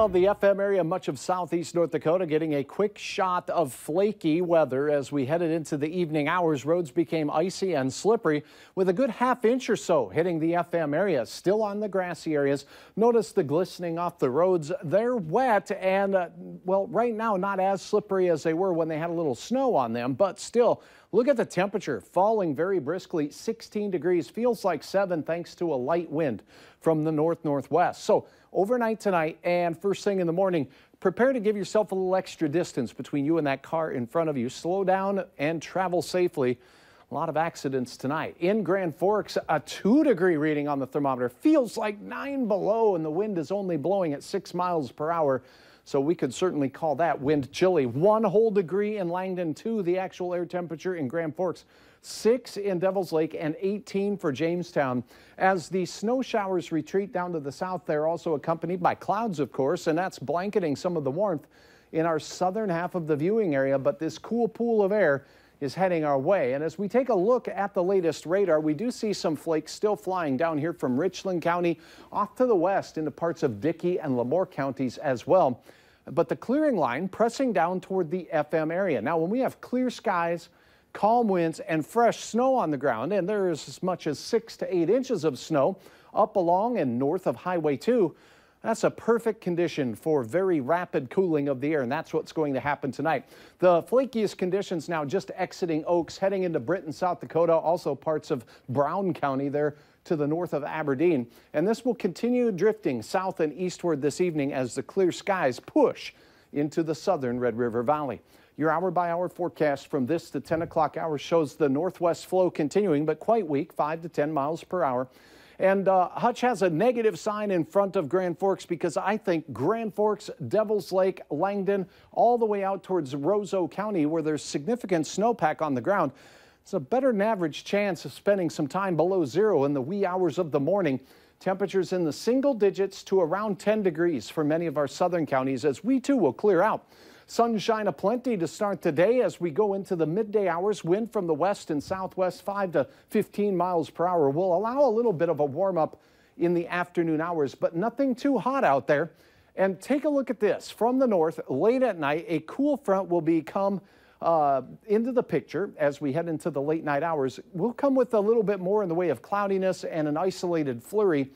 Well, the FM area, much of southeast North Dakota, getting a quick shot of flaky weather as we headed into the evening hours. Roads became icy and slippery with a good half-inch or so hitting the FM area. Still on the grassy areas. Notice the glistening off the roads. They're wet and, well, right now not as slippery as they were when they had a little snow on them, but still, look at the temperature falling very briskly. 16 degrees, feels like 7 thanks to a light wind from the north-northwest. So overnight tonight and first thing in the morning, prepare to give yourself a little extra distance between you and that car in front of you. Slow down and travel safely. A lot of accidents tonight. In Grand Forks, a 2-degree reading on the thermometer. Feels like 9 below and the wind is only blowing at 6 miles per hour. So we could certainly call that wind chilly. 1 whole degree in Langdon, 2 the actual air temperature in Grand Forks, 6 in Devils Lake, and 18 for Jamestown. As the snow showers retreat down to the south, they're also accompanied by clouds, of course, and that's blanketing some of the warmth in our southern half of the viewing area. But this cool pool of air is heading our way. And as we take a look at the latest radar, we do see some flakes still flying down here from Richland County off to the west into parts of Dickey and Lemoore counties as well. But the clearing line pressing down toward the FM area. Now, when we have clear skies, calm winds, and fresh snow on the ground, and there is as much as 6 to 8 inches of snow up along and north of Highway 2, that's a perfect condition for very rapid cooling of the air, and that's what's going to happen tonight. The flakiest conditions now just exiting Oaks, heading into Britton, South Dakota, also parts of Brown County there to the north of Aberdeen. And this will continue drifting south and eastward this evening as the clear skies push into the southern Red River Valley. Your hour-by-hour forecast from this to 10 o'clock hour shows the northwest flow continuing, but quite weak, 5 to 10 miles per hour. And Hutch has a negative sign in front of Grand Forks because I think Grand Forks, Devils Lake, Langdon, all the way out towards Roseau County where there's significant snowpack on the ground, it's a better than average chance of spending some time below zero in the wee hours of the morning. Temperatures in the single digits to around 10 degrees for many of our southern counties as we too will clear out. Sunshine aplenty to start the day as we go into the midday hours. Wind from the west and southwest 5 to 15 miles per hour will allow a little bit of a warm up in the afternoon hours, but nothing too hot out there. And take a look at this from the north. Late at night, a cool front will become into the picture as we head into the late night hours. We'll come with a little bit more in the way of cloudiness and an isolated flurry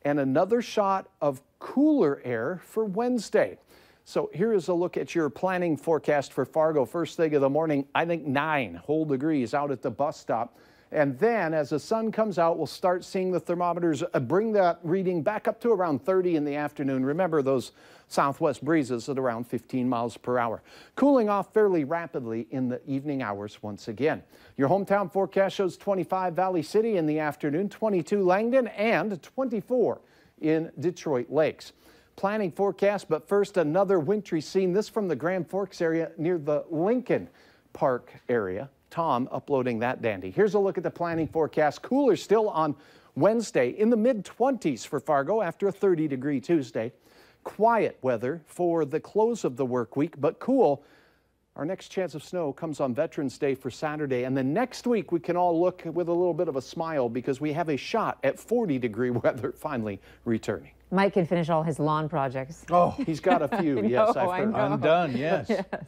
and another shot of cooler air for Wednesday. So here is a look at your planning forecast for Fargo. First thing of the morning, I think 9 whole degrees out at the bus stop. And then as the sun comes out, we'll start seeing the thermometers bring that reading back up to around 30 in the afternoon. Remember those southwest breezes at around 15 miles per hour. Cooling off fairly rapidly in the evening hours once again. Your hometown forecast shows 25 Valley City in the afternoon, 22 Langdon, and 24 in Detroit Lakes. Planning forecast, but first another wintry scene. This from the Grand Forks area near the Lincoln Park area. Tom uploading that dandy. Here's a look at the planning forecast. Cooler still on Wednesday in the mid-20s for Fargo after a 30-degree Tuesday. Quiet weather for the close of the work week, but cool. Our next chance of snow comes on Veterans Day for Saturday. And then next week we can all look with a little bit of a smile because we have a shot at 40-degree weather finally returning. Mike can finish all his lawn projects. Oh, he's got a few. Yes, I've heard. Undone, yes. Yes.